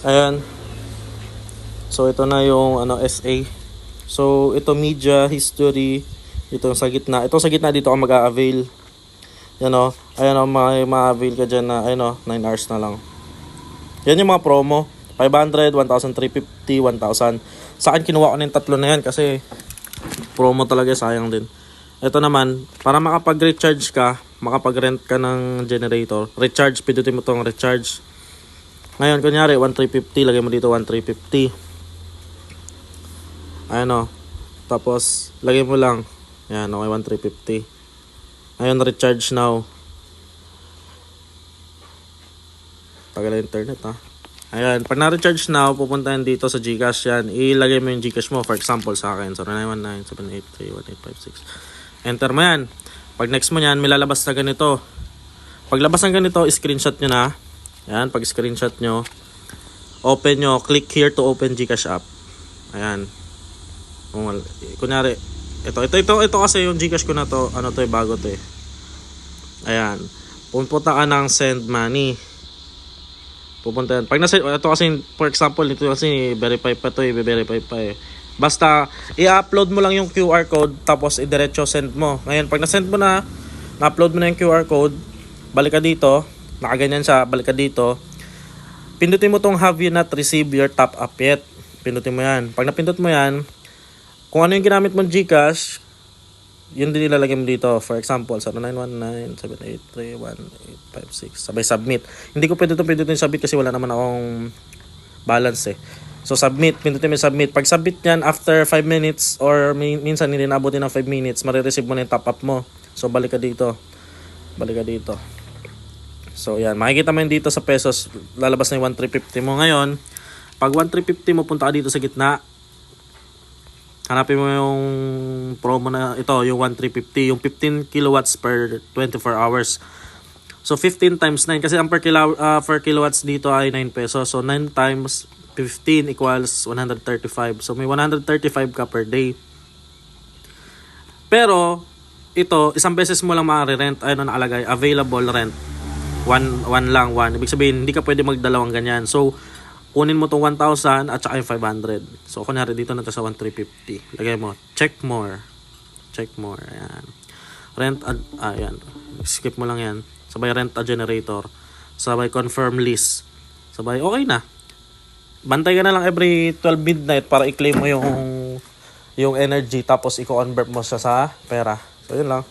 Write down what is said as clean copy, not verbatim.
Ayan. So ito na yung SA. So ito media history. Ito sa gitna. Ito sa gitna dito ka mag-a-avail. Yan o. Ayan o, may ma-avail ka dyan na 9 hours na lang. Yan yung mga promo. 500, 1,350, 1,000. Sa akin kinuha ko na yung tatlo na yan kasi promo talaga, sayang din. Ito naman, para makapag-recharge ka, makapag-rent ka ng generator, recharge, pindutin mo tong recharge. Ngayon, kunyari, 1,350, lagay mo dito 1,350. Ayan o. Tapos, lagay mo lang. Ayan, okay, 1,350. Ngayon, recharge now. Tagal na internet ha. Ayan, pag na-recharge now, pupuntahan dito sa GCash yan. Ilagay mo yung GCash mo. For example, sa akin, 0919-783-1856. Enter mo yan. Pag next mo yan, may lalabas na ganito. Paglabas ng ganito, screenshot nyo na. Ayan, pag screenshot nyo, open nyo, click here to open GCash app. Ayan. Kunyari, ito kasi yung GCash ko na to, bago to eh. Ayan. Pupunta ka ng send money. Pupunta yan. Pag nasa, ito kasi, for example, ito kasi verify pa to, i-verify pa eh. Basta, i-upload mo lang yung QR code, tapos i-diretso send mo. Ngayon, pag na-send mo na, na-upload mo na yung QR code, balik ka dito, nakaganyan siya, balik ka dito, pindutin mo tong have you not received your top up yet. Pindutin mo yan. Pag napindot mo yan, kung ano yung ginamit mong GCash, yun din ilalagay mo dito. For example, 0919-783-1856. Sabay submit. Hindi ko pwede pindutin submit kasi wala naman akong balance eh. So submit, pindutin mo submit. Pag submit yan, after 5 minutes or minsan hindi naabutin ng 5 minutes, marireceive mo na yung top up mo. So balik ka dito. Balik ka dito. So yan, makikita mo yun dito sa pesos, lalabas na yung 1,350 mo. Ngayon, pag 1,350 mo, punta ka dito sa gitna. Hanapin mo yung promo na ito, yung 1,350, yung 15 kilowatts per 24 hours. So 15 times 9 kasi ang per kilowatts dito ay 9 pesos. So 9 times 15 equals 135. So may 135 ka per day. Pero ito, isang beses mo lang ma-rent. Ayun na nakalagay, available rent. One lang. Ibig sabihin, hindi ka pwede magdalawang ganyan. So kunin mo tong 1,000 at saka yung 500. So, kunyari dito na to sa 1,350. Lagay mo, check more. Check more. Ayan. Ayan. Skip mo lang yan. Sabay rent a generator. Sabay confirm lease. Sabay, okay na. Bantay ka na lang every 12 midnight para i-claim mo yung energy tapos i-convert mo siya sa pera. So, yun lang.